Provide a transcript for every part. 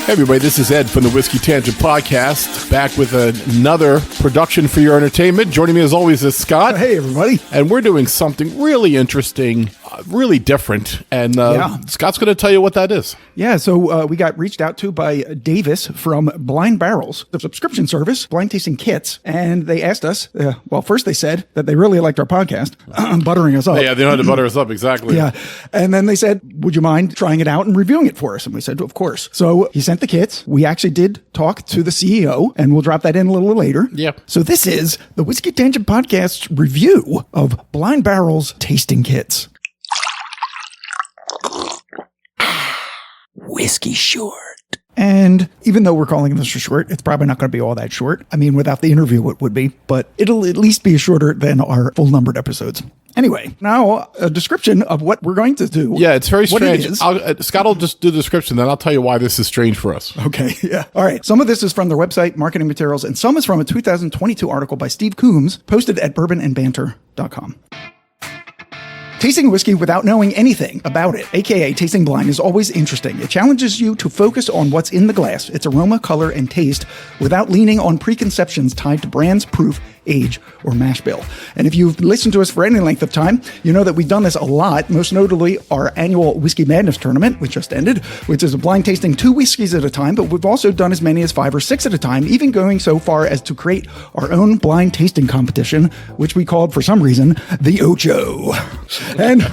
Hey everybody, this is Ed from the Whiskey Tangent Podcast, back with another production for your entertainment. Joining me as always is Scott. Hey everybody. And we're doing something really interesting, really different, and Scott's going to tell you what that is. Yeah, so we got reached out to by Davis from Blind Barrels, the subscription service, blind tasting kits, and they asked us, well, first they said that they really liked our podcast, buttering us up. Yeah, they know how to butter us up, exactly. Yeah, and then they said, would you mind trying it out and reviewing it for us? And we said, of course. So he sent the kits. We actually did talk to the CEO, and we'll drop that in a little later. Yeah. So this is the Whiskey Tangent Podcast's review of Blind Barrels tasting kits. Whiskey short. And even though we're calling this short, it's probably not going to be all that short. I mean, without the interview, it would be, but it'll at least be shorter than our full numbered episodes. Anyway, now a description of what we're going to do. Yeah, it's very strange. It Scott will just do the description, then I'll tell you why this is strange for us. Okay, yeah. All right. Some of this is from their website, marketing materials, and some is from a 2022 article by Steve Coombs, posted at bourbonandbanter.com. Tasting whiskey without knowing anything about it, aka tasting blind, is always interesting. It challenges you to focus on what's in the glass, its aroma, color, and taste, without leaning on preconceptions tied to brands, proof, age, or mash bill. And if you've listened to us for any length of time, you know that we've done this a lot, most notably our annual Whiskey Madness tournament, which just ended, which is a blind tasting 2 whiskeys at a time, but we've also done as many as 5 or 6 at a time, even going so far as to create our own blind tasting competition, which we called, for some reason, the Ocho. And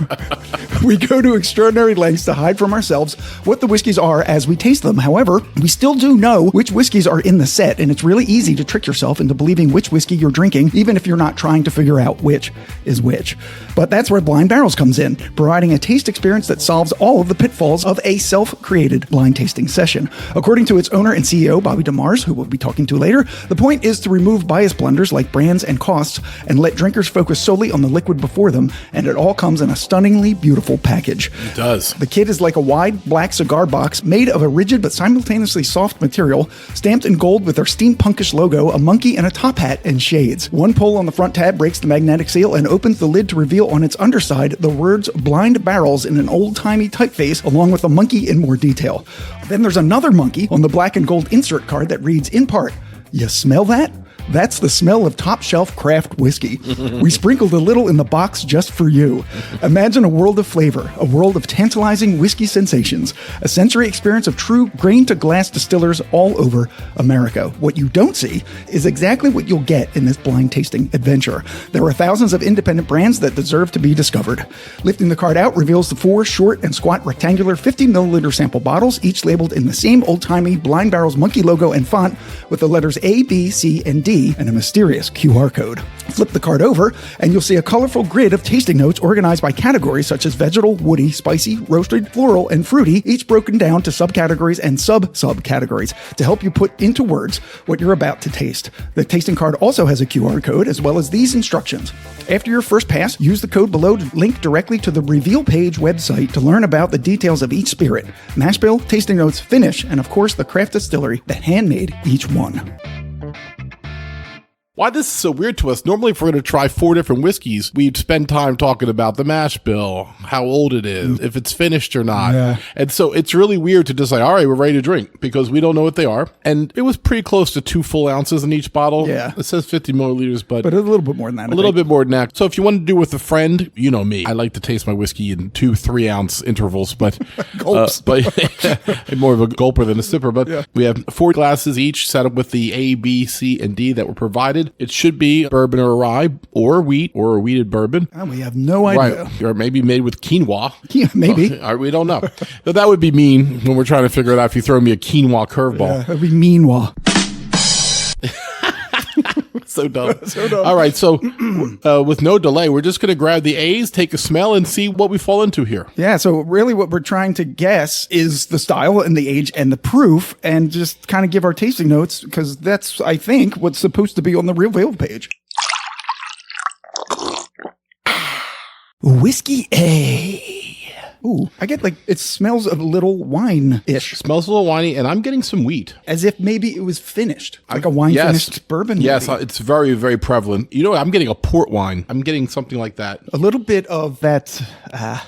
we go to extraordinary lengths to hide from ourselves what the whiskeys are as we taste them. However, we still do know which whiskeys are in the set, and it's really easy to trick yourself into believing which whiskey you're drinking, even if you're not trying to figure out which is which. But that's where Blind Barrels comes in, providing a taste experience that solves all of the pitfalls of a self-created blind tasting session. According to its owner and CEO, Bobby DeMars, who we'll be talking to later, the point is to remove bias blunders like brands and costs and let drinkers focus solely on the liquid before them, and it all comes in a stunningly beautiful package. It does. The kit is like a wide black cigar box made of a rigid but simultaneously soft material, stamped in gold with their steampunkish logo, a monkey, and a top hat and shades. One pull on the front tab breaks the magnetic seal and opens the lid to reveal on its underside the words Blind Barrels in an old-timey typeface, along with a monkey in more detail. Then there's another monkey on the black and gold insert card that reads in part, "You smell that? That's the smell of top-shelf craft whiskey. We sprinkled a little in the box just for you. Imagine a world of flavor, a world of tantalizing whiskey sensations, a sensory experience of true grain-to-glass distillers all over America. What you don't see is exactly what you'll get in this blind tasting adventure. There are thousands of independent brands that deserve to be discovered." Lifting the card out reveals the 4 short and squat rectangular 50-milliliter sample bottles, each labeled in the same old-timey Blind Barrels monkey logo and font with the letters A, B, C, and D, and a mysterious QR code. Flip the card over, and you'll see a colorful grid of tasting notes organized by categories such as vegetal, woody, spicy, roasted, floral, and fruity, each broken down to subcategories and sub-subcategories to help you put into words what you're about to taste. The tasting card also has a QR code, as well as these instructions. After your first pass, use the code below to link directly to the Reveal Page website to learn about the details of each spirit, mash bill, tasting notes, finish, and of course the craft distillery that handmade each one. Why this is so weird to us, normally if we're going to try 4 different whiskeys, we'd spend time talking about the mash bill, how old it is, if it's finished or not. Yeah. And so it's really weird to just like, all right, we're ready to drink, because we don't know what they are. And it was pretty close to 2 full ounces in each bottle. Yeah. It says 50 milliliters, but a little bit more than that. A little bit more than that. So if you want to do with a friend, you know me. I like to taste my whiskey in 2-3 ounce intervals, but Gulps. But more of a gulper than a sipper. But we have 4 glasses each set up with the A, B, C, and D that were provided. It should be bourbon or rye or wheat or a wheated bourbon. We have no idea. Right. Or maybe made with quinoa. Yeah, maybe. We don't know. But that would be mean when we're trying to figure it out if you throw me a quinoa curveball. That'd be meanwhile. So dumb. All right. So with no delay, we're just going to grab the A's, take a smell, and see what we fall into here. Yeah. So really what we're trying to guess is the style and the age and the proof, and just kind of give our tasting notes, because that's, I think, what's supposed to be on the Reveal Page. Whiskey A. Ooh, I get like, it smells a little wine-ish, Smells a little winey, and I'm getting some wheat. as if maybe it was finished. Like a wine-finished bourbon. Yes, maybe. it's very, very prevalent. You know, I'm getting a port wine. I'm getting something like that. A little bit of that,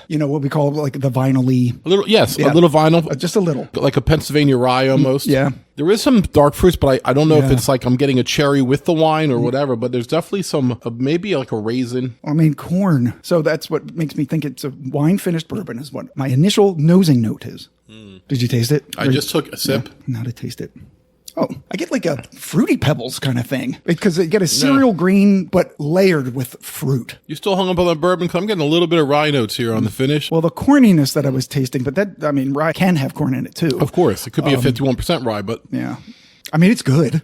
what we call like the vinyl-y. A little, yes, a little vinyl. Just a little. Like a Pennsylvania rye almost. Yeah. There is some dark fruits, but I don't know if Yeah. it's like I'm getting a cherry with the wine or whatever, but there's definitely some, maybe like a raisin. I mean, corn. So that's what makes me think it's a wine-finished bourbon is what my initial nosing note is. Did you taste it? I just took a sip. Not to taste it. Oh, I get like a Fruity Pebbles kind of thing because you get a cereal green, but layered with fruit. You still hung up on that bourbon? 'Cause I'm getting a little bit of rye notes here on the finish. Well, the corniness that I was tasting, but rye can have corn in it too. Of course, it could be a 51% rye, but Yeah. I mean, it's good.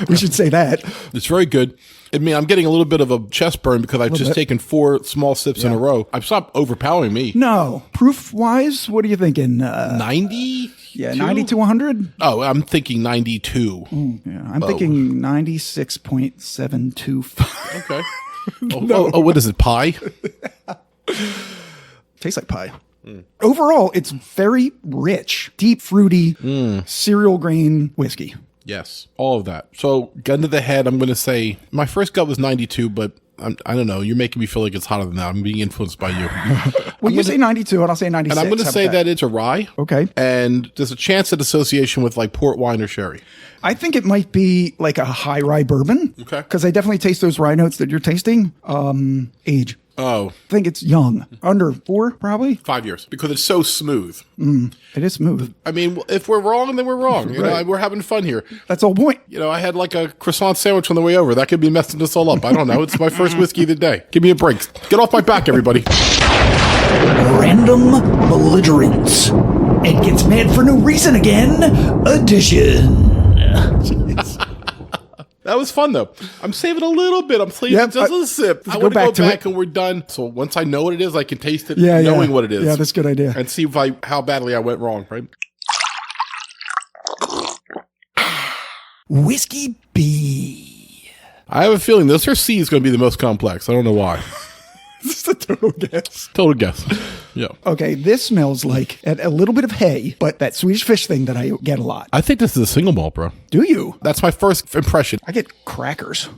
We should say that. it's very good. I mean, I'm getting a little bit of a chest burn because I've just taken 4 small sips in a row. I've stopped overpowering me. No. Proof-wise, what are you thinking? 90? Yeah, 90 to 100? Oh, I'm thinking 92. Yeah, I'm thinking 96.725. Okay. What is it? Pie? Tastes like pie. Overall, it's very rich, deep, fruity, cereal grain whiskey. Yes, all of that. So, gun to the head, I'm going to say my first gut was 92, but I don't know. You're making me feel like it's hotter than that. I'm being influenced by you. Well, you say 92, and I'll say 96. And I'm going to How say about that it's a rye. Okay. And there's a chance of association with like port wine or sherry. I think it might be like a high rye bourbon. Okay. Because I definitely taste those rye notes that you're tasting. Age. Oh, I think it's young. Under 4, probably. 5 years. Because it's so smooth. It is smooth. I mean, if we're wrong, then we're wrong. You know, we're having fun here. That's the whole point. You know, I had like a croissant sandwich on the way over. That could be messing this all up. I don't know. It's my first whiskey of the day. Give me a break. Get off my back, everybody. Random belligerence. Ed gets mad for no reason again. Edition. That was fun, though. I'm saving a little bit. I'm saving Yep, just a sip. I go want to back go to back it. and we're done. So once I know what it is, I can taste it Yeah, knowing yeah. what it is. Yeah, that's a good idea. And see how badly I went wrong, right? Whiskey B. I have a feeling this or C is going to be the most complex. I don't know why. This is a total guess. Total guess. Yeah. Okay, this smells like a little bit of hay, but that Swedish fish thing that I get a lot. I think this is a single malt, bro. Do you? That's my first impression. I get crackers.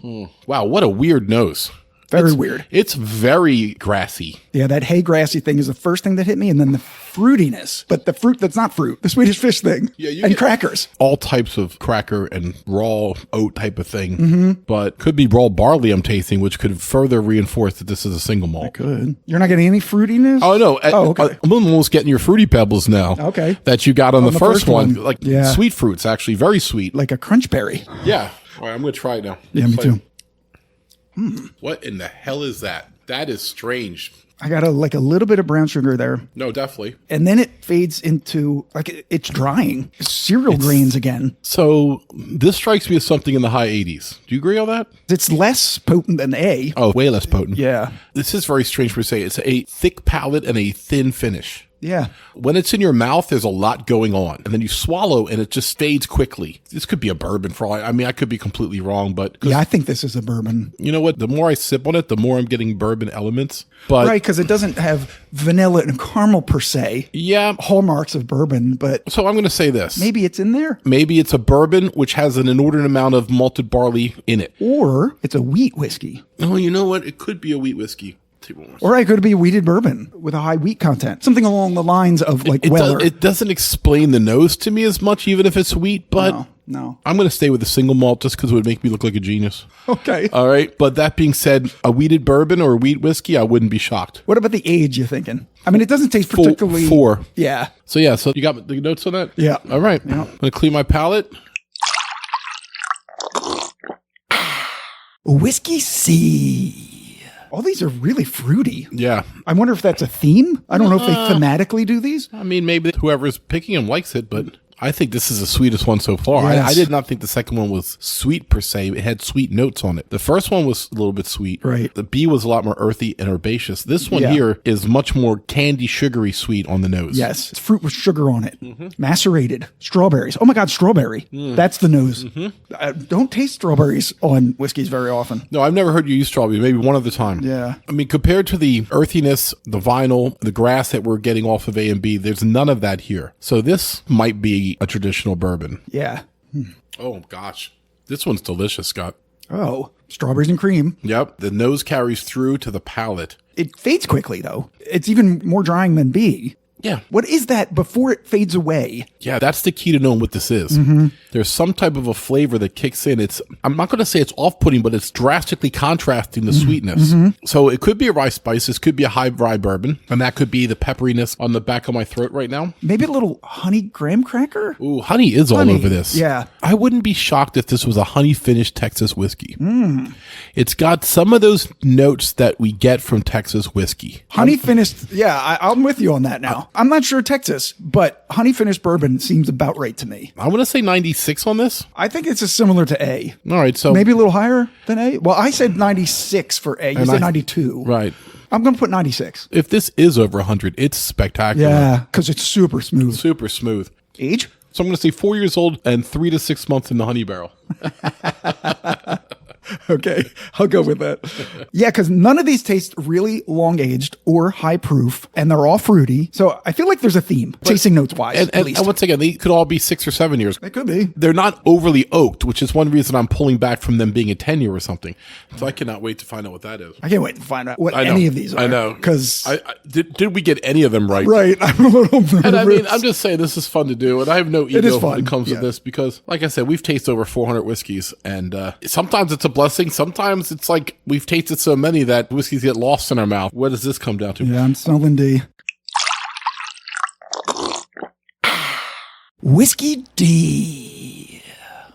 Wow, what a weird nose. Very weird. It's very grassy. Yeah, that hay grassy thing is the first thing that hit me, and then the fruitiness. But the fruit that's not fruit, the Swedish fish thing, Yeah, you and get- crackers. All types of cracker and raw oat type of thing. Mm-hmm. But could be raw barley I'm tasting, which could further reinforce that this is a single malt. Good. You're not getting any fruitiness? Oh, no. okay. I'm almost getting your Fruity Pebbles now. Okay. That you got on the first one. Like Yeah. sweet fruits, actually. Very sweet. Like a crunch berry. Yeah. All right, I'm going to try it now. Yeah, me too. What in the hell is that? That is strange. I got a little bit of brown sugar there. No, definitely. And then it fades into, it's drying. Cereal grains again. So this strikes me as something in the high 80s. Do you agree on that? It's less potent than A. Oh, way less potent. Yeah. This is very strange to say. It's a thick palate and a thin finish. Yeah. When it's in your mouth, there's a lot going on. And then you swallow and it just fades quickly. This could be a bourbon for all I mean, I could be completely wrong, but Yeah, I think this is a bourbon. you know what? The more I sip on it, the more I'm getting bourbon elements. But Right, because it doesn't have vanilla and caramel per se. yeah, Hallmarks of bourbon, but so I'm going to say this. maybe it's in there. Maybe it's a bourbon which has an inordinate amount of malted barley in it. Or it's a wheat whiskey. Oh, you know what? It could be a wheat whiskey. Or it could be a wheated bourbon with a high wheat content. Something along the lines of like Weller. It doesn't explain the nose to me as much, even if it's wheat, but No. I'm going to stay with the single malt just because it would make me look like a genius. Okay. All right. But that being said, a wheated bourbon or a wheat whiskey, I wouldn't be shocked. What about the age you're thinking? I mean, it doesn't taste particularly... 4. Yeah. So yeah, so you got the notes on that? Yeah. All right. Yeah. I'm going to clean my palate. Whiskey C. All these are really fruity. Yeah. I wonder if that's a theme. I don't know if they thematically do these. I mean, maybe whoever's picking them likes it, but I think this is the sweetest one so far. Yes. I did not think the second one was sweet per se. It had sweet notes on it. The first one was a little bit sweet. Right. The B was a lot more earthy and herbaceous. This one Yeah. here is much more candy, sugary sweet on the nose. Yes, it's fruit with sugar on it. Macerated strawberries. Oh my God, strawberry. That's the nose. I don't taste strawberries on whiskeys very often. No, I've never heard you use strawberry. Maybe one other time. Yeah. I mean, compared to the earthiness, the vinyl, the grass that we're getting off of A and B, there's none of that here. So this might be a traditional bourbon. Yeah. Oh, gosh. This one's delicious, Scott. Oh, strawberries and cream. Yep. The nose carries through to the palate. It fades quickly, though. It's even more drying than B. Yeah. What is that before it fades away? Yeah, that's the key to knowing what this is. There's some type of a flavor that kicks in. I'm not going to say it's off-putting, but it's drastically contrasting the sweetness. So it could be a rye spice. This could be a high rye bourbon, and that could be the pepperiness on the back of my throat right now. Maybe a little honey graham cracker? Ooh, honey is all over this. Yeah. I wouldn't be shocked if this was a honey-finished Texas whiskey. It's got some of those notes that we get from Texas whiskey. Honey finished. Yeah, I'm with you on that now. I'm not sure Texas, but honey finished bourbon seems about right to me. I want to say 96 on this. I think it's similar to A. All right, so Maybe a little higher than A. Well, I said 96 for A. You And said I- 92. right. I'm going to put 96. If this is over 100, it's spectacular. Yeah, because it's super smooth. Super smooth. Age? So I'm going to say 4 years old and 3 to 6 months in the honey barrel. Okay, I'll go with that. Yeah, because none of these taste really long aged or high proof, and they're all fruity. So I feel like there's a theme, tasting notes wise, at And least. once again, they could all be 6 or 7 years. It could be. They're not overly oaked, which is one reason I'm pulling back from them being a 10-year or something. So I cannot wait to find out what that is. I can't wait to find out what I know. any of these are. I know. Because, Did we get any of them right? right, I'm a little nervous. And I mean, I'm just saying this is fun to do, and I have no ego is when fun, it comes yeah. to this because, like I said, we've tasted over 400 whiskeys, and sometimes it's a blessing. Sometimes it's like we've tasted so many that whiskeys get lost in our mouth. What does this come down to? Yeah, I'm smelling D. Whiskey D.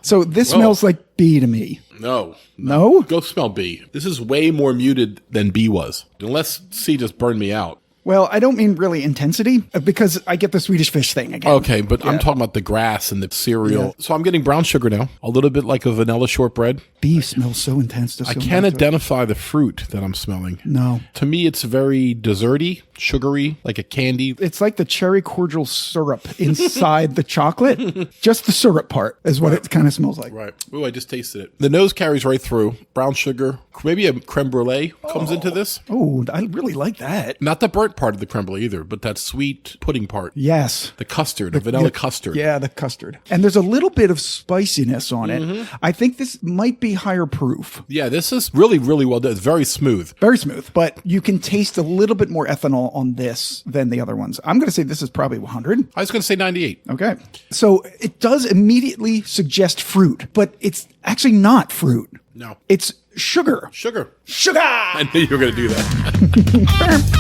So this smells like B to me. No. No? Go smell B. This is way more muted than B was, unless C just burned me out. Well, I don't mean really intensity because I get the Swedish fish thing again. Okay, but I'm talking about the grass and the cereal. Yeah. So I'm getting brown sugar now, a little bit like a vanilla shortbread. B smells so intense. I can't identify the fruit that I'm smelling. No. To me, it's very desserty, sugary, like a candy. It's like the cherry cordial syrup inside the chocolate. Just the syrup part is what it kind of smells like. Right. Ooh, I just tasted it. The nose carries right through. Brown sugar, maybe a creme brulee comes into this. Oh, I really like that. Not the burnt part of the creme brulee either, but that sweet pudding part. Yes. The custard, the vanilla custard. Yeah, the custard. And there's a little bit of spiciness on it. I think this might be higher proof. Yeah, this is really, really well done. It's very smooth. Very smooth, but you can taste a little bit more ethanol on this than the other ones. I'm going to say this is probably 100. I was going to say 98. Okay. So it does immediately suggest fruit, but it's actually not fruit. No. It's sugar. Sugar. Sugar! I knew you were going to do that.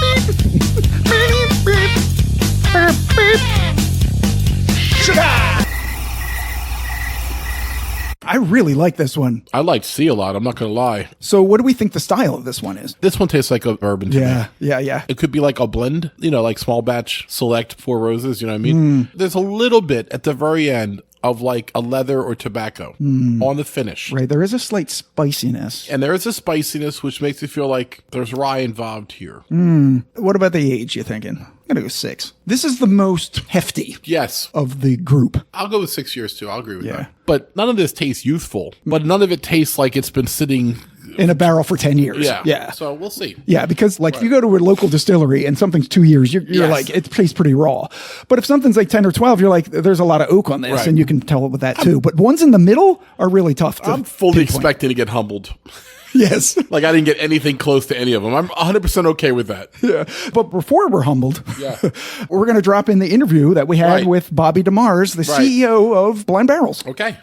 Sugar! I really like this one. I like C a lot. I'm not going to lie. So what do we think the style of this one is? This one tastes like a bourbon to me. Yeah. It could be like a blend, like small batch select Four Roses, you know what I mean? There's a little bit at the very end of like a leather or tobacco on the finish. Right, there is a slight spiciness. And there is a spiciness which makes you feel like there's rye involved here. What about the age, you thinking? I'm going to go 6. This is the most hefty Yes. of the group. I'll go with 6 years too. I'll agree with Yeah. that. But none of this tastes youthful. But none of it tastes like it's been sitting. In a barrel for 10 years. Yeah. Yeah. So we'll see. Yeah, because like if you go to a local distillery and something's 2 years, you're Yes. like, it tastes pretty raw. But if something's like 10 or 12, you're like, there's a lot of oak on this, Right. and you can tell with that too. But ones in the middle are really tough to I'm fully pinpoint. expecting to get humbled. Yes. Like I didn't get anything close to any of them. I'm 100% okay with that. Yeah. But before we're humbled, Yeah. we're going to drop in the interview that we had Right. with Bobby DeMars, the Right. CEO of Blind Barrels. Okay.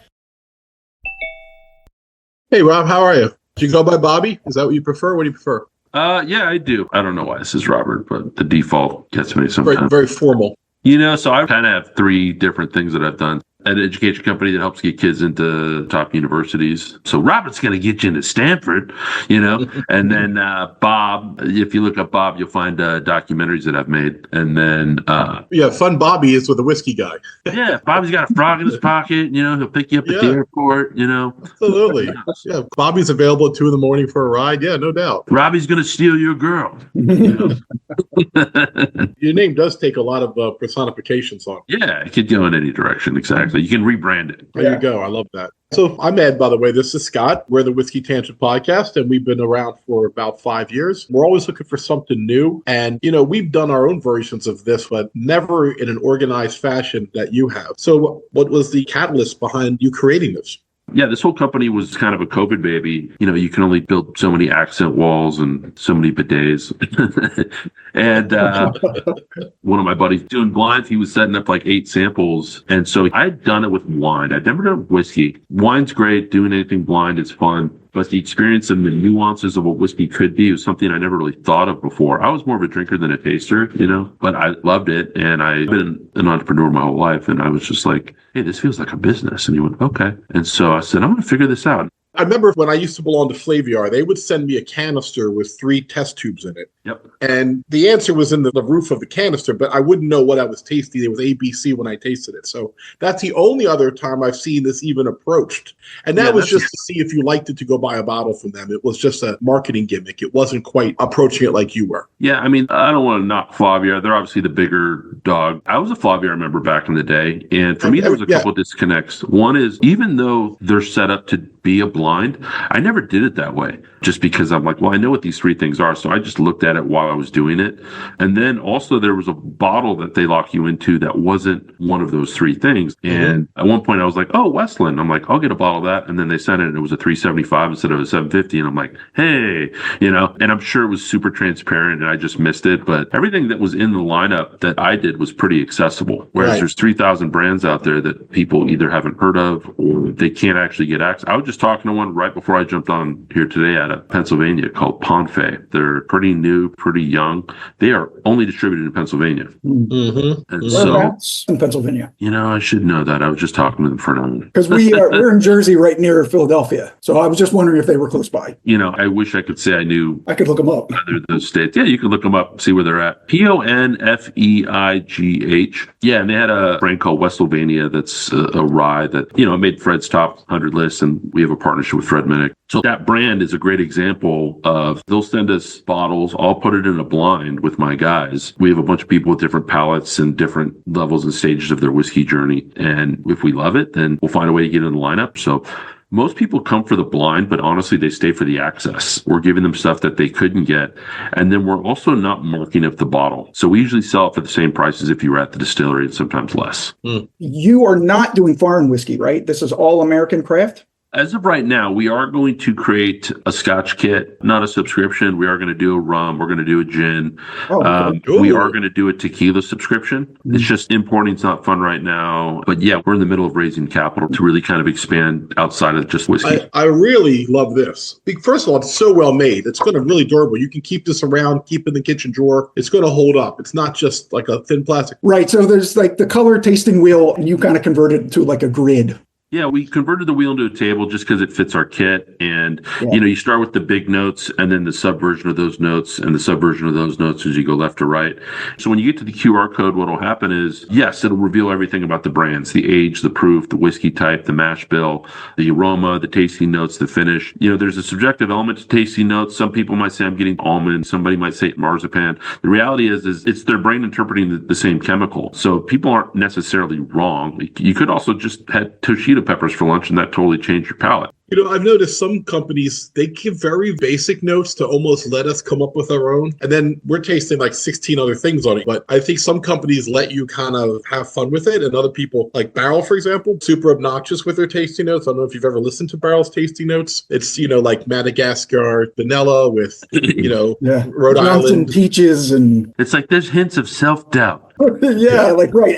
Hey, Rob, how are you? Do you go by Bobby? Is that what you prefer? What do you prefer? Yeah, I do. I don't know why this is Robert, but the default gets me Very, sometimes. very formal. So I kind of have 3 different things that I've done. an education company that helps get kids into top universities. So Robert's going to get you into Stanford, and then Bob, if you look up Bob, you'll find documentaries that I've made. And then Fun Bobby is with the whiskey guy. yeah, Bobby's got a frog in his pocket. He'll pick you up at the airport. Absolutely. Yeah, Bobby's available at 2 a.m. for a ride. Yeah, no doubt. Robbie's going to steal your girl. Your name does take a lot of personifications on it. Yeah, it could go in any direction. Exactly. You can rebrand it. There you go. I love that. So I'm Ed, by the way. This is Scott. We're the Whiskey Tangent Podcast, and we've been around for about 5 years. We're always looking for something new. And, we've done our own versions of this, but never in an organized fashion that you have. So what was the catalyst behind you creating this? Yeah, this whole company was kind of a COVID baby. You can only build so many accent walls and so many bidets. And one of my buddies doing blinds, he was setting up like 8 samples. And so I'd done it with wine. I'd never done whiskey. Wine's great. Doing anything blind is fun. But the experience and the nuances of what whiskey could be was something I never really thought of before. I was more of a drinker than a taster, but I loved it. And I've been an entrepreneur my whole life. And I was just like, hey, this feels like a business. And he went, okay. And so I said, I'm going to figure this out. I remember when I used to belong to Flaviar, they would send me a canister with 3 test tubes in it. Yep. And the answer was in the roof of the canister, but I wouldn't know what I was tasting. It was ABC when I tasted it. So that's the only other time I've seen this even approached. And that was just to see if you liked it to go buy a bottle from them. It was just a marketing gimmick. It wasn't quite approaching it like you were. Yeah, I mean, I don't want to knock Flaviar. They're obviously the bigger dog. I was a Flaviar member back in the day. And for me, there was a couple of disconnects. One is, even though they're set up to be a blind, I never did it that way, just because I'm like, well, I know what these 3 things are. So I just looked at it while I was doing it. And then also there was a bottle that they lock you into that wasn't one of those 3 things. And at one point I was like, oh, Westland. I'm like, I'll get a bottle of that. And then they sent it and it was a $3.75 instead of a $7.50. And I'm like, hey, and I'm sure it was super transparent and I just missed it. But everything that was in the lineup that I did was pretty accessible. Whereas there's 3,000 brands out there that people either haven't heard of or they can't actually get access. I was just talking to one right before I jumped on here today out of Pennsylvania called Ponfé. They're pretty new, pretty young. They are only distributed in Pennsylvania. Mm-hmm. And so, in Pennsylvania. I should know that. I was just talking to them for an hour. Because we're in Jersey, right near Philadelphia. So I was just wondering if they were close by. I wish I could say I knew. I could look them up. Other those states. Yeah, you can look them up, see where they're at. Ponfeigh. Yeah, and they had a brand called Westlvania that's a rye that, made Fred's top 100 list, and we have a partnership with Fred Minnick. So that brand is a great example of, they'll send us bottles, I'll put it in a blind with my guys. We have a bunch of people with different palates and different levels and stages of their whiskey journey. And if we love it, then we'll find a way to get it in the lineup. So most people come for the blind, but honestly, they stay for the access. We're giving them stuff that they couldn't get. And then we're also not marking up the bottle. So we usually sell it for the same price as if you were at the distillery and sometimes less. You are not doing foreign whiskey, right? This is all American craft? As of right now, we are going to create a Scotch kit, not a subscription. We are going to do a rum. We're going to do a gin. We are going to do a tequila subscription. It's just importing's not fun right now. But yeah, we're in the middle of raising capital to really kind of expand outside of just whiskey. I really love this. First of all, it's so well made. It's going to really durable. You can keep this around, keep it in the kitchen drawer. It's going to hold up. It's not just like a thin plastic. Right. So there's like the color tasting wheel, and you kind of converted it to like a grid. Yeah, we converted the wheel into a table just because it fits our kit. And, you start with the big notes and then the subversion of those notes and the subversion of those notes as you go left to right. So when you get to the QR code, what will happen is, yes, it'll reveal everything about the brands, the age, the proof, the whiskey type, the mash bill, the aroma, the tasting notes, the finish. There's a subjective element to tasting notes. Some people might say I'm getting almond. Somebody might say marzipan. The reality is it's their brain interpreting the same chemical. So people aren't necessarily wrong. You could also just have Toshiba peppers for lunch and that totally changed your palate. I've noticed some companies, they give very basic notes to almost let us come up with our own. And then we're tasting like 16 other things on it. But I think some companies let you kind of have fun with it. And other people, like Barrel, for example, super obnoxious with their tasting notes. I don't know if you've ever listened to Barrel's tasting notes. It's, like Madagascar vanilla with, Rhode Island peaches. And it's like there's hints of self-doubt.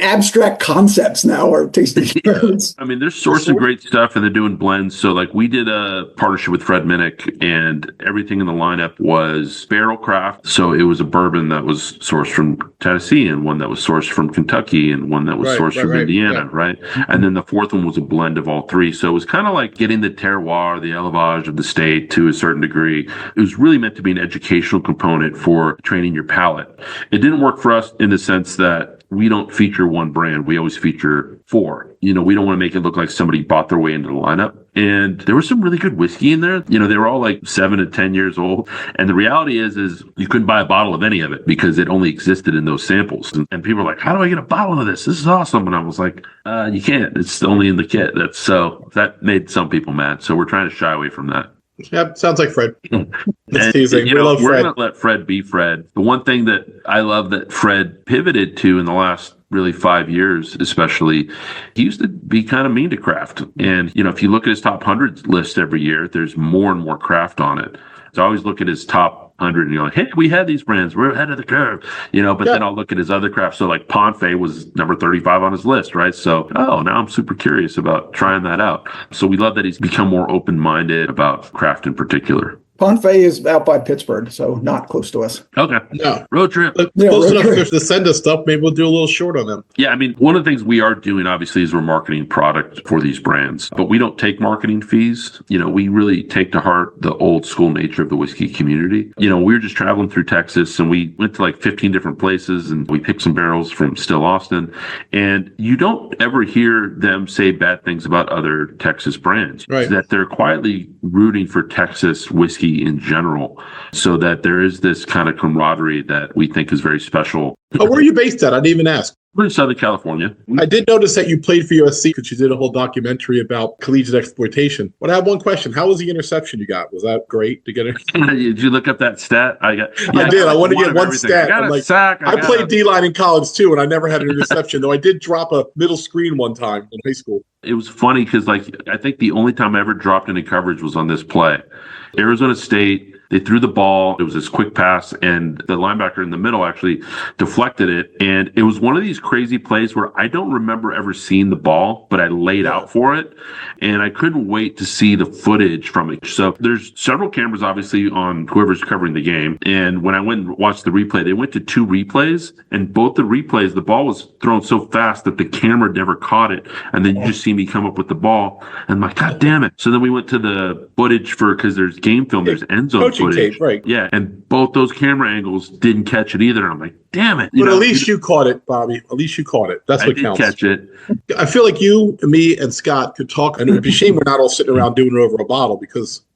Abstract concepts now are tasting notes. I mean, they're sourcing great stuff and they're doing blends. So like we we did a partnership with Fred Minnick, and everything in the lineup was barrel craft. So it was a bourbon that was sourced from Tennessee, and one that was sourced from Kentucky, and one that was sourced from Indiana, right? And then the fourth one was a blend of all three. So it was kind of like getting the terroir, the élevage of the state to a certain degree. It was really meant to be an educational component for training your palate. It didn't work for us in the sense that we don't feature one brand. We always feature 4. We don't want to make it look like somebody bought their way into the lineup. And there was some really good whiskey in there. They were all like 7 to 10 years old. And the reality is you couldn't buy a bottle of any of it because it only existed in those samples. And people were like, how do I get a bottle of this? This is awesome. And I was like, you can't. It's only in the kit. That made some people mad. So we're trying to shy away from that. Yeah, sounds like Fred. That's teasing. We love Fred. We're going to let Fred be Fred. The one thing that I love that Fred pivoted to in the last really 5 years, especially, he used to be kind of mean to craft. And, if you look at his top 100 list every year, there's more and more craft on it. So I always look at his top 100 and you're like, hey, we had these brands. We're ahead of the curve, but then I'll look at his other craft. So like Ponfé was number 35 on his list, right? So, now I'm super curious about trying that out. So we love that he's become more open-minded about craft in particular. Ponfé is out by Pittsburgh, so not close to us. Okay. No. Road trip. Close enough to send us stuff. Maybe we'll do a little short on them. Yeah, one of the things we are doing, obviously, is we're marketing product for these brands. But we don't take marketing fees. We really take to heart the old school nature of the whiskey community. We were just traveling through Texas, and we went to like 15 different places, and we picked some barrels from Still Austin. And you don't ever hear them say bad things about other Texas brands. Right. That they're quietly rooting for Texas whiskey in general, so that there is this kind of camaraderie that we think is very special. Oh, where are you based at? I didn't even ask. We're in Southern California. I did notice that you played for USC because you did a whole documentary about collegiate exploitation. But I have one question. How was the interception you got? Was that great to get it? Did you look up that stat? I did. I wanted to get one stat. I got a sack. I played D-line in college too, and I never had an interception, though I did drop a middle screen one time in high school. It was funny because I think the only time I ever dropped any coverage was on this play. Arizona State, they threw the ball. It was this quick pass, and the linebacker in the middle actually deflected it. And it was one of these crazy plays where I don't remember ever seeing the ball, but I laid out for it, and I couldn't wait to see the footage from it. So there's several cameras, obviously, on whoever's covering the game. And when I went and watched the replay, they went to 2 replays, and both the replays, the ball was thrown so fast that the camera never caught it. And then you just see me come up with the ball, and I'm like, God damn it. So then we went to the footage because there's game film, there's end zone footage. Tape, right. Yeah, and both those camera angles didn't catch it either. And I'm like, damn it. But at least you caught it, Bobby. At least you caught it. That's what counts. I did catch it. I feel like you, me, and Scott could talk. And it would be a shame we're not all sitting around doing it over a bottle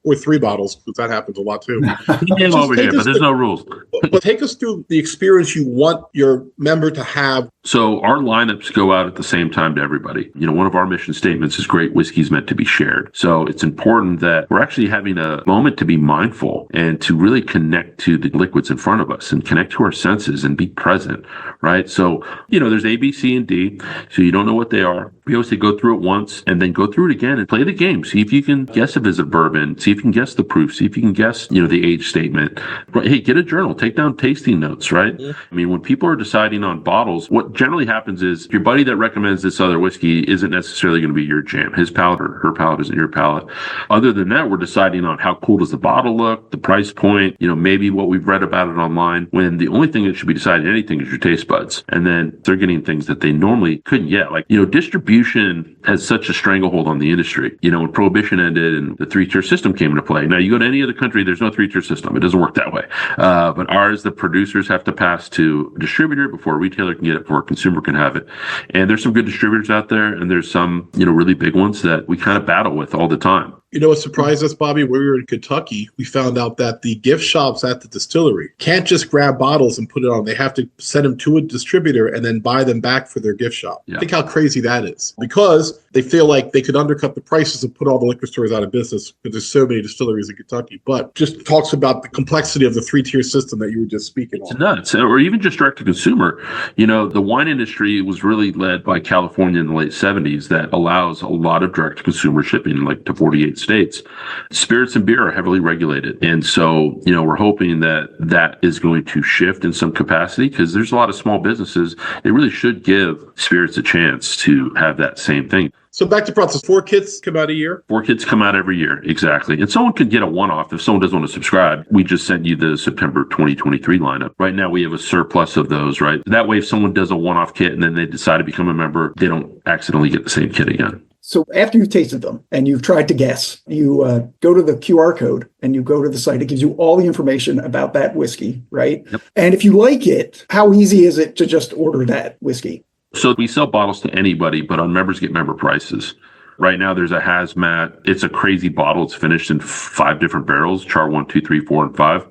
or 3 bottles, because that happens a lot too. Over here, but there's no rules. But take us through the experience you want your member to have. So our lineups go out at the same time to everybody. One of our mission statements is great whiskey is meant to be shared. So it's important that we're actually having a moment to be mindful and to really connect to the liquids in front of us and connect to our senses and be present, right? So, there's A, B, C, and D. So you don't know what they are. We always say go through it once and then go through it again and play the game. See if you can guess if it's a bourbon. See if you can guess the proof. See if you can guess, the age statement. Hey, get a journal. Take down tasting notes, right? Mm-hmm. When people are deciding on bottles, what generally happens is your buddy that recommends this other whiskey isn't necessarily going to be your jam. His palate or her palate isn't your palate. Other than that, we're deciding on how cool does the bottle look, the price point, maybe what we've read about it online, when the only thing that should be deciding anything is your taste buds. And then they're getting things that they normally couldn't get. Like, distribution has such a stranglehold on the industry. When Prohibition ended and the 3-tier system came into play. Now, you go to any other country, there's no 3-tier system. It doesn't work that way. But ours, the producers have to pass to a distributor before a retailer can get it, before a consumer can have it. And there's some good distributors out there, and there's some, really big ones that we kind of battle with all the time. You know what surprised us, Bobby? When we were in Kentucky, we found out that the gift shops at the distillery can't just grab bottles and put it on. They have to send them to a distributor and then buy them back for their gift shop. Yeah. Think how crazy that is. Because they feel like they could undercut the prices and put all the liquor stores out of business because there's so many distilleries in Kentucky. But just talks about the complexity of the 3-tier system that you were just speaking on. It's nuts. Or even just direct to consumer. The wine industry was really led by California in the late 70s that allows a lot of direct to consumer shipping, like to 48 States, spirits and beer are heavily regulated. And so, we're hoping that is going to shift in some capacity, because there's a lot of small businesses. They really should give spirits a chance to have that same thing. So back to process, 4 kits come out a year? 4 kits come out every year, exactly. And someone could get a one-off if someone doesn't want to subscribe. We just sent you the September 2023 lineup. Right now, we have a surplus of those, right? That way, if someone does a one-off kit and then they decide to become a member, they don't accidentally get the same kit again. So after you've tasted them and you've tried to guess, you go to the QR code and you go to the site. It gives you all the information about that whiskey, right? Yep. And if you like it, how easy is it to just order that whiskey? So we sell bottles to anybody, but on members get member prices. Right now, there's a hazmat. It's a crazy bottle. It's finished in 5 different barrels, char 1, 2, 3, 4, and 5.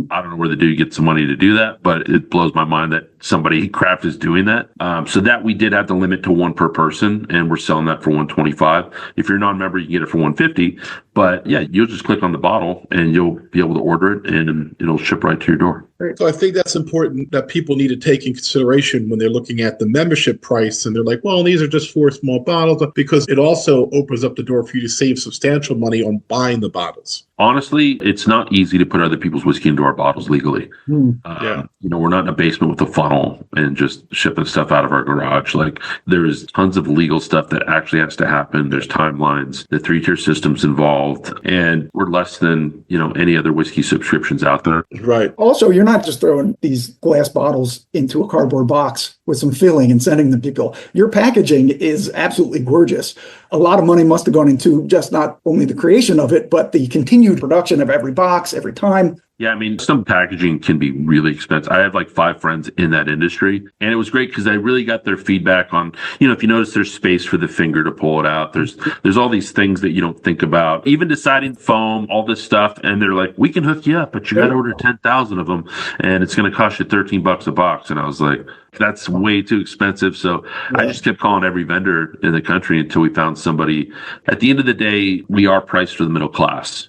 I don't know where the dude gets the money to do that, but it blows my mind that somebody craft is doing that. So that we did have to limit to 1 per person, and we're selling that for $125. If you're a non-member, you can get it for $150. But yeah, you'll just click on the bottle and you'll be able to order it, and it'll ship right to your door. So I think that's important that people need to take in consideration when they're looking at the membership price, and they're like, well, these are just 4 small bottles, because it also opens up the door for you to save substantial money on buying the bottles. Honestly, it's not easy to put other people's whiskey into our bottles legally. Yeah. We're not in a basement with a funnel and just shipping stuff out of our garage. Like, there's tons of legal stuff that actually has to happen. There's timelines, the 3-tier system's involved, and we're less than, any other whiskey subscriptions out there. Right. Also, you're not just throwing these glass bottles into a cardboard box with some filling and sending them to people. Your packaging is absolutely gorgeous. A lot of money must have gone into just not only the creation of it, but the continued production of every box, every time. Yeah, some packaging can be really expensive. I have like 5 friends in that industry, and it was great because I really got their feedback on, if you notice there's space for the finger to pull it out. There's all these things that you don't think about, even deciding foam, all this stuff. And they're like, we can hook you up, but you got to order 10,000 of them, and it's going to cost you $13 a box. And I was like, that's way too expensive. So I just kept calling every vendor in the country until we found somebody. At the end of the day, we are priced for the middle class.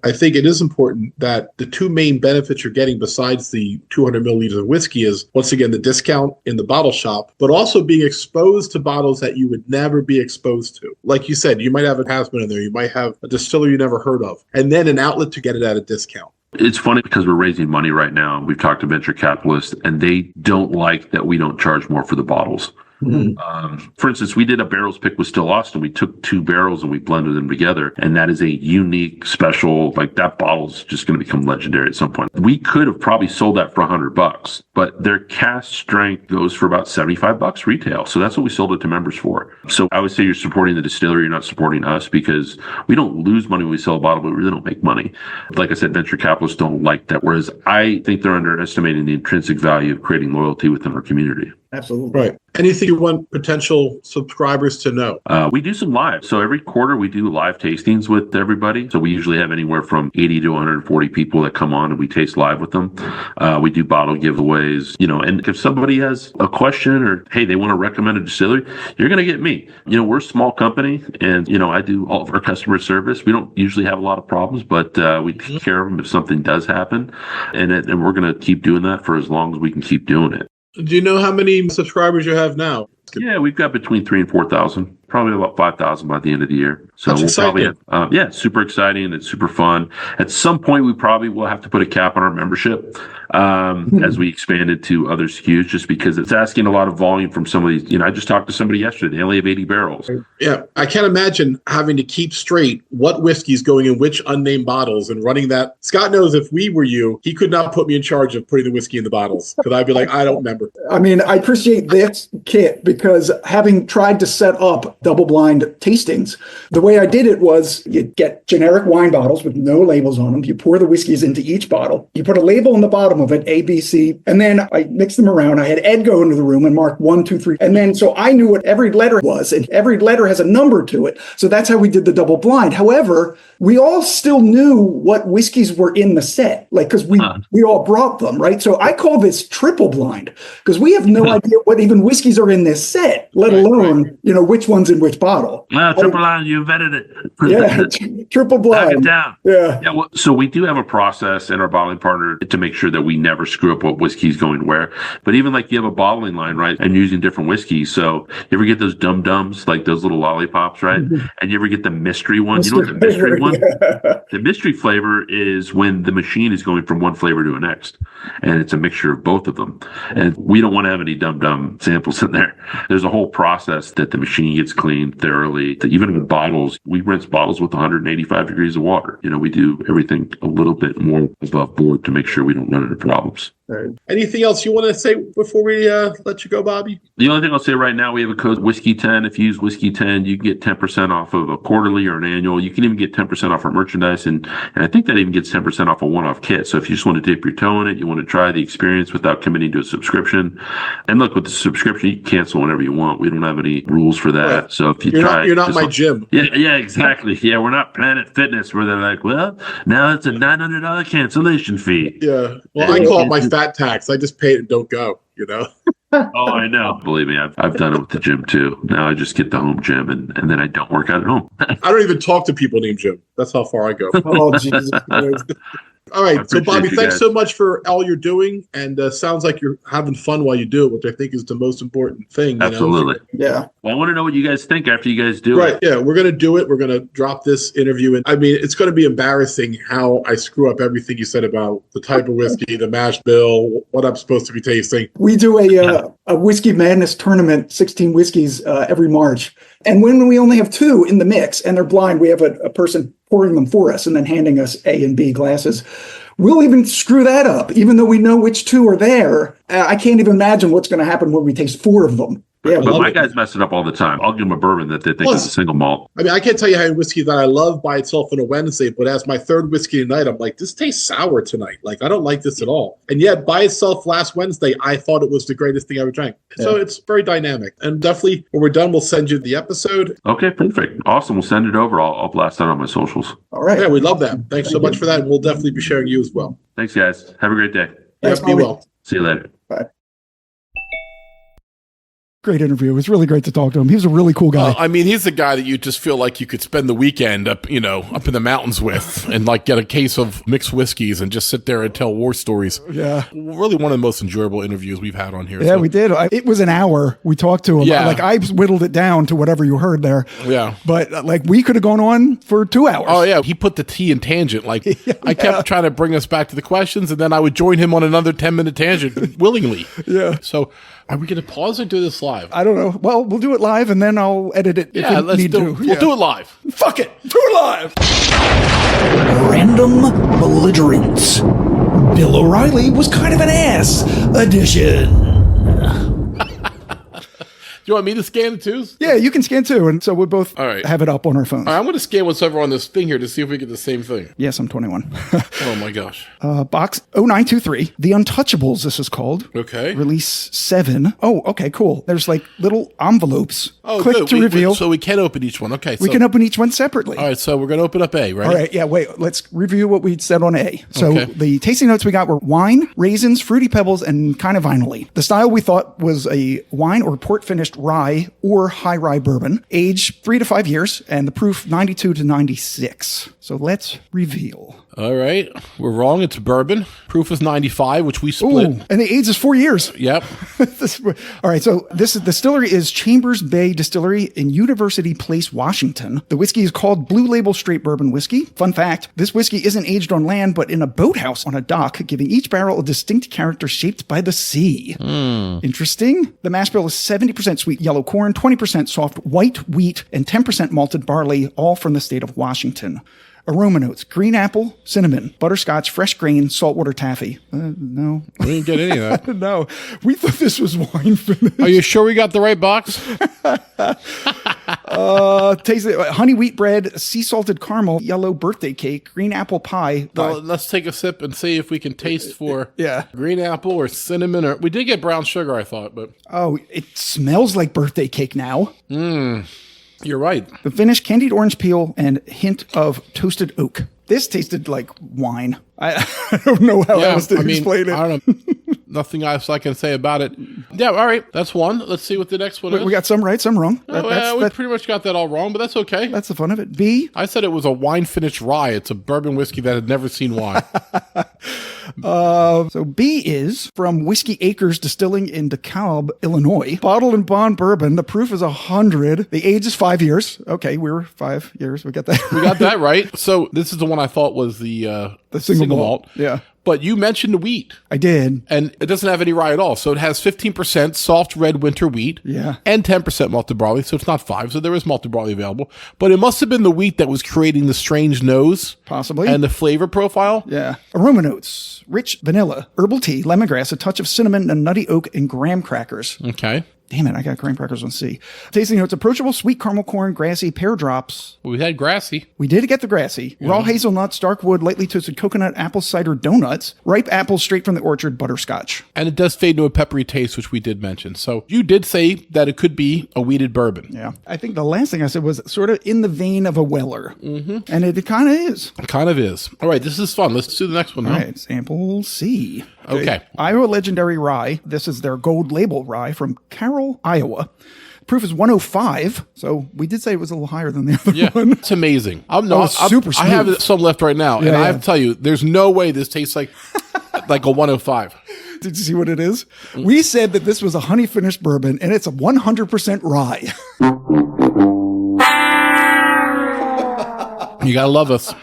I think it is important that the 2 main benefits you're getting besides the 200 milliliters of whiskey is, once again, the discount in the bottle shop, but also being exposed to bottles that you would never be exposed to. Like you said, you might have a hazmat in there. You might have a distiller you never heard of, and then an outlet to get it at a discount. It's funny because we're raising money right now. We've talked to venture capitalists, and they don't like that we don't charge more for the bottles. For instance, we did a barrels pick with Still Austin. We took 2 barrels and we blended them together. And that is a unique, special, like, that bottle's just going to become legendary at some point. We could have probably sold that for $100, but their cast strength goes for about $75 retail. So that's what we sold it to members for. So I would say you're supporting the distillery, you're not supporting us, because we don't lose money when we sell a bottle, but we really don't make money. Like I said, venture capitalists don't like that. Whereas I think they're underestimating the intrinsic value of creating loyalty within our community. Absolutely. Right. Anything you want potential subscribers to know? We do some live. So every quarter we do live tastings with everybody. So we usually have anywhere from 80 to 140 people that come on and we taste live with them. We do bottle giveaways, and if somebody has a question or, hey, they want to recommend a distillery, you're going to get me. We're a small company, and, I do all of our customer service. We don't usually have a lot of problems, but we take care of them if something does happen. And we're going to keep doing that for as long as we can keep doing it. Do you know how many subscribers you have now? Yeah, we've got between 3,000 and 4,000, probably about 5,000 by the end of the year. So That's probably exciting. have, super exciting. It's super fun. At some point, we probably will have to put a cap on our membership as we expand it to other SKUs, just because it's asking a lot of volume from some of these. I just talked to somebody yesterday. They only have 80 barrels. Yeah, I can't imagine having to keep straight what whiskey's going in which unnamed bottles and running that. Scott knows if we were you, he could not put me in charge of putting the whiskey in the bottles, because I'd be like, I don't remember. I appreciate this kit, because having tried to set up double-blind tastings, the way I did it was you get generic wine bottles with no labels on them. You pour the whiskeys into each bottle. You put a label on the bottom of it, A, B, C, and then I mixed them around. I had Ed go into the room and mark 1, 2, 3. And then so I knew what every letter was, and every letter has a number to it. So that's how we did the double blind. However, we all still knew what whiskeys were in the set, because we all brought them, right? So I call this triple blind, because we have no idea what even whiskeys are in this set, let alone, which one's in which bottle. Triple blind, you invented it. Yeah, triple blind. Back it down. Yeah. So we do have a process in our bottling partner to make sure that we never screw up what whiskey's going where. But even like you have a bottling line, right? And using different whiskeys. So you ever get those dum-dums, like those little lollipops, right? Mm-hmm. And you ever get the mystery one? You know what the mystery one? Yeah. The mystery flavor is when the machine is going from one flavor to the next. And it's a mixture of both of them. And we don't want to have any dum-dum samples in there. There's a whole process that the machine gets cleaned thoroughly. Even with bottles, we rinse bottles with 185 degrees of water. You know, we do everything a little bit more above board to make sure we don't run into problems. Right. Anything else you want to say before we let you go, Bobby? The only thing I'll say right now, we have a code Whiskey 10. If you use Whiskey 10, you can get 10% off of a quarterly or an annual. You can even get 10% off our merchandise. And I think that even gets 10% off a one-off kit. So if you just want to dip your toe in it, you want to try the experience without committing to a subscription. And look, with the subscription, you can cancel whenever you want. We don't have any rules for that. Right. So if you you're not my gym. Yeah, exactly. Yeah, we're not Planet Fitness where they're like, well, now it's a $900 cancellation fee. Yeah. Well, I call it my fat tax. I just pay it and don't go, you know? Oh, I know. Believe me, I've done it with the gym too. Now I just get the home gym and then I don't work out at home. I don't even talk to people named Jim. That's how far I go. Oh, Jesus Christ. All right. So, Bobby, thanks so much for all you're doing. And sounds like you're having fun while you do it, which I think is the most important thing. Absolutely. Yeah. Well, I want to know what you guys think after you guys do it. Right. Yeah. We're going to do it. We're going to drop this interview. And I mean, it's going to be embarrassing how I screw up everything you said about the type of whiskey, the mash bill, what I'm supposed to be tasting. We do a Whiskey Madness tournament, 16 whiskeys every March. And when we only have 2 in the mix and they're blind, we have a person pouring them for us and then handing us A and B glasses. We'll even screw that up, even though we know which 2 are there. I can't even imagine what's going to happen when we taste 4 of them. Yeah, but my guys mess it up all the time. I'll give them a bourbon that they think is a single malt. I mean, I can't tell you how many whiskey that I love by itself on a Wednesday, but as my third whiskey tonight, I'm like, this tastes sour tonight. Like, I don't like this at all. And yet, by itself last Wednesday, I thought it was the greatest thing I ever drank. Yeah. So it's very dynamic. And definitely, when we're done, we'll send you the episode. Okay, perfect. Awesome. We'll send it over. I'll blast that on my socials. All right. Yeah, we love that. Thanks so much for that. And we'll definitely be sharing you as well. Thanks, guys. Have a great day. Yes, be well. See you later. Bye. Great interview. It was really great to talk to him. He was a really cool guy. I mean, he's the guy that you just feel like you could spend the weekend up in the mountains with and like get a case of mixed whiskeys and just sit there and tell war stories. Yeah. Really one of the most enjoyable interviews we've had on here. Yeah, we did. It was an hour. We talked to him. Yeah. Like I whittled it down to whatever you heard there. Yeah. But like we could have gone on for 2 hours. Oh, yeah. He put the T in tangent. Like I kept trying to bring us back to the questions and then I would join him on another 10-minute tangent willingly. Yeah. So are we going to pause or do this live? I don't know. Well, we'll do it live and then I'll edit it if we need to. We'll do it live. Fuck it. Do it live. Random Belligerents. Bill O'Reilly was kind of an ass edition. Do you want me to scan it too? Yeah, you can scan too. And so we'll both have it up on our phones. All right, I'm going to scan what's over on this thing here to see if we get the same thing. Yes, I'm 21. Oh my gosh. Box 0923. The Untouchables, this is called. Okay. Release 7. Oh, okay, cool. There's like little envelopes. Oh, click good. to reveal. So we can open each one. Okay. We can open each one separately. All right, so we're going to open up A, right? All right, yeah, wait. Let's review what we said on A. So the tasting notes we got were wine, raisins, fruity pebbles, and kind of vinily. The style we thought was a wine or port finished rye or high rye bourbon, age 3 to 5 years, and the proof 92 to 96. So let's reveal. All right. We're wrong. It's bourbon. Proof is 95, which we split. Ooh, and the age is 4 years. Yep. All right. So this distillery is Chambers Bay Distillery in University Place, Washington. The whiskey is called Blue Label Straight Bourbon Whiskey. Fun fact, this whiskey isn't aged on land, but in a boathouse on a dock, giving each barrel a distinct character shaped by the sea. Interesting. The mash bill is 70% sweet yellow corn, 20% soft white wheat, and 10% malted barley, all from the state of Washington. Aroma notes: green apple, cinnamon, butterscotch, fresh grain, saltwater taffy. No. We didn't get any of that. No. We thought this was wine finish. Are you sure we got the right box? Taste it. Honey wheat bread, sea salted caramel, yellow birthday cake, green apple pie. Well, let's take a sip and see if we can taste for Yeah. green apple or cinnamon. Or we did get brown sugar, I thought, but Oh, it smells like birthday cake now. you're right. The finish: candied orange peel and hint of toasted oak. This tasted like wine. I don't know how else to explain it. I don't know. Nothing else I can say about it. Yeah, all right. That's one. Let's see what the next one is. We got some right, some wrong. We pretty much got that all wrong, but that's okay. That's the fun of it. B. I said it was a wine finished rye. It's a bourbon whiskey that had never seen wine. So B is from Whiskey Acres Distilling in DeKalb, Illinois. Bottled and bond bourbon. The proof is 100. The age is 5 years. Okay, we were 5 years. We got that. We got that right. So this is the one I thought was the single malt. Yeah. But you mentioned the wheat. I did. And it doesn't have any rye at all. So it has 15% soft red winter wheat. Yeah. And 10% malted barley. So it's not 5. So there is malted barley available. But it must have been the wheat that was creating the strange nose. Possibly. And the flavor profile. Yeah. Aroma notes. Rich vanilla, herbal tea, lemongrass, a touch of cinnamon, and nutty oak, and graham crackers. Okay. Damn it, I got graham crackers on C. Tasting notes, approachable, sweet caramel corn, grassy, pear drops. Well, we had grassy. We did get the grassy. Yeah. Raw hazelnuts, dark wood, lightly toasted coconut, apple cider donuts, ripe apples straight from the orchard, butterscotch. And it does fade to a peppery taste, which we did mention. So you did say that it could be a wheated bourbon. Yeah. I think the last thing I said was sort of in the vein of a Weller. Mm-hmm. And it kind of is. It kind of is. All right, this is fun. Let's do the next one now. All right, sample C. Okay. Iowa Legendary Rye. This is their gold label rye from Carroll, Iowa. Proof is 105, so we did say it was a little higher than the other one. It's amazing. Super smooth. I have some left right now, and I have yeah. to tell you, there's no way this tastes like a 105. Did you see what it is? We said that this was a honey finished bourbon, and it's a 100% rye. You gotta love us.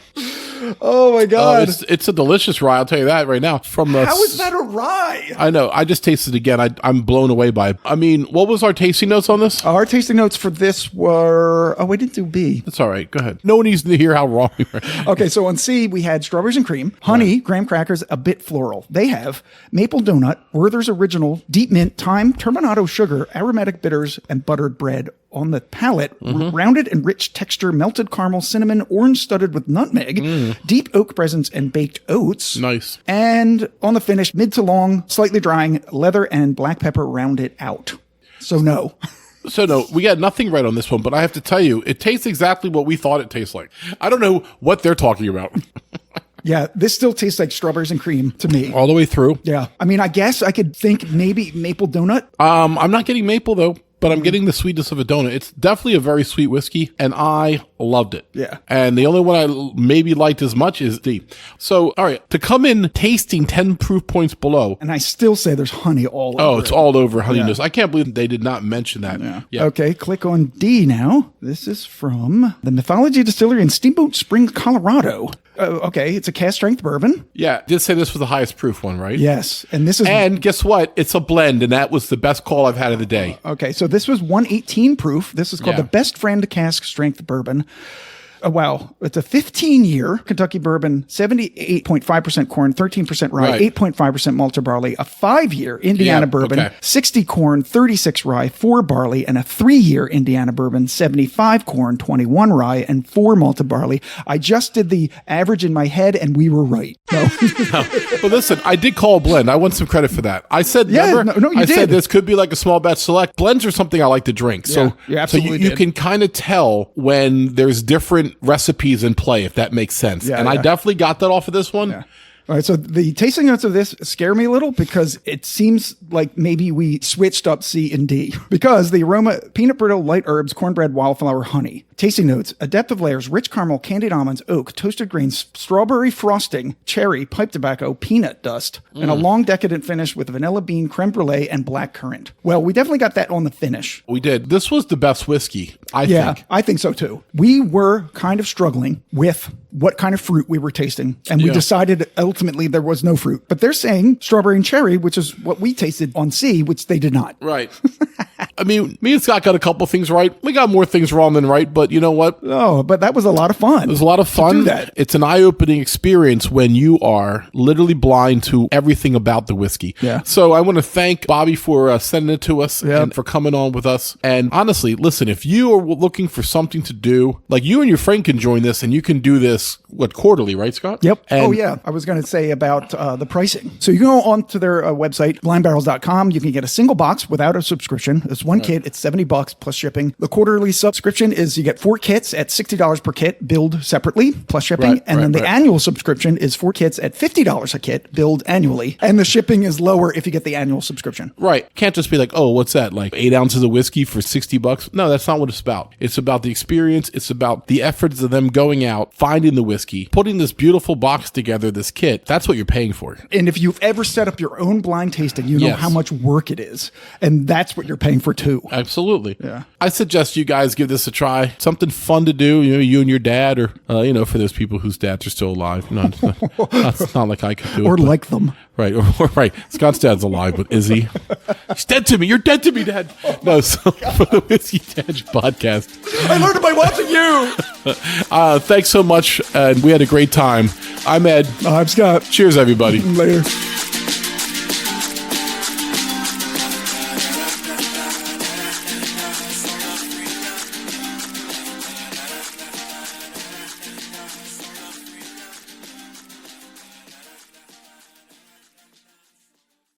Oh my God. It's a delicious rye, I'll tell you that right now. How is that a rye? I know. I just tasted it again. I'm blown away by it. I mean, what was our tasting notes on this? Our tasting notes for this were... Oh, we didn't do B. That's all right. Go ahead. No one needs to hear how wrong we were. Okay, so on C, we had strawberries and cream, honey, graham crackers, a bit floral. They have maple donut, Werther's Original, deep mint, thyme, turbinado sugar, aromatic bitters, and buttered bread. On the palate, rounded and rich texture, melted caramel, cinnamon, orange studded with nutmeg, deep oak presence, and baked oats. Nice. And on the finish, mid to long, slightly drying, leather and black pepper round it out. So no. So no, we got nothing right on this one, but I have to tell you, it tastes exactly what we thought it tastes like. I don't know what they're talking about. Yeah, this still tastes like strawberries and cream to me. All the way through? Yeah. I mean, I guess I could think maybe maple donut. I'm not getting maple though. But I'm getting the sweetness of a donut. It's definitely a very sweet whiskey, and I loved it. Yeah. And the only one I maybe liked as much is D. So, all right, to come in tasting 10 proof points below. And I still say there's honey all over Oh, it's all over honeyness. Yeah. I can't believe they did not mention that. Yeah. Okay, click on D now. This is from the Mythology Distillery in Steamboat Springs, Colorado. Okay, it's a cast strength bourbon. Yeah, did say this was the highest proof one, right? Yes, and this is... And guess what? It's a blend, and that was the best call I've had of the day. Okay, so this was 118 proof. This is called the Best Friend Cask Strength Bourbon. Wow. It's a 15-year Kentucky bourbon, 78.5% corn, 13% rye, 8.5% malted barley. A 5-year Indiana bourbon, 60 corn, 36 rye, 4 barley, and a 3-year Indiana bourbon, 75 corn, 21 rye, and 4 malted barley. I just did the average in my head, and we were right. No. But listen, I did call a blend. I want some credit for that. I said, you did. Said this could be like a small batch select. Blends are something I like to drink. So, you can kind of tell when there's different recipes in play, if that makes sense. I definitely got that off of this one. Yeah. All right, so the tasting notes of this scare me a little because it seems like maybe we switched up C and D. Because the aroma, peanut brittle, light herbs, cornbread, wildflower, honey. Tasting notes, a depth of layers, rich caramel, candied almonds, oak, toasted grains, strawberry frosting, cherry, pipe tobacco, peanut dust, and a long decadent finish with vanilla bean, creme brulee, and black currant. Well, we definitely got that on the finish. We did. This was the best whiskey, I think. I think so too. We were kind of struggling with what kind of fruit we were tasting, and we decided ultimately there was no fruit. But they're saying strawberry and cherry, which is what we tasted on C, which they did not. Right. I mean, me and Scott got a couple things right. We got more things wrong than right, but you know what? Oh, but that was a lot of fun. It was a lot of fun. To do that. It's an eye-opening experience when you are literally blind to everything about the whiskey. Yeah. So I want to thank Bobby for sending it to us and for coming on with us. And honestly, listen, if you are looking for something to do, like you and your friend can join this and you can do this, quarterly, right, Scott? Yep. And I was going to say about the pricing. So you can go on to their website, blindbarrels.com. You can get a single box without a subscription. It's one kit. It's $70 plus shipping. The quarterly subscription is you get 4 kits at $60 per kit, billed separately plus shipping. And then the annual subscription is 4 kits at $50 a kit, billed annually. And the shipping is lower if you get the annual subscription. Right. Can't just be like, oh, what's that? Like 8 ounces of whiskey for $60? No, that's not what it's about. It's about the experience. It's about the efforts of them going out, finding the whiskey, putting this beautiful box together, this kit. That's what you're paying for. And if you've ever set up your own blind tasting, you know how much work it is. And that's what you're paying for too. Absolutely. Yeah. I suggest you guys give this a try. Something fun to do, you and your dad, or, for those people whose dads are still alive. No, it's not like I could do it. Or like them. Right. Right. Scott's dad's alive, but is he? He's dead to me. You're dead to me, Dad. No, so for the Whiskey Tangent podcast. I learned it by watching you. Thanks so much. And we had a great time. I'm Ed. I'm Scott. Cheers, everybody. Later.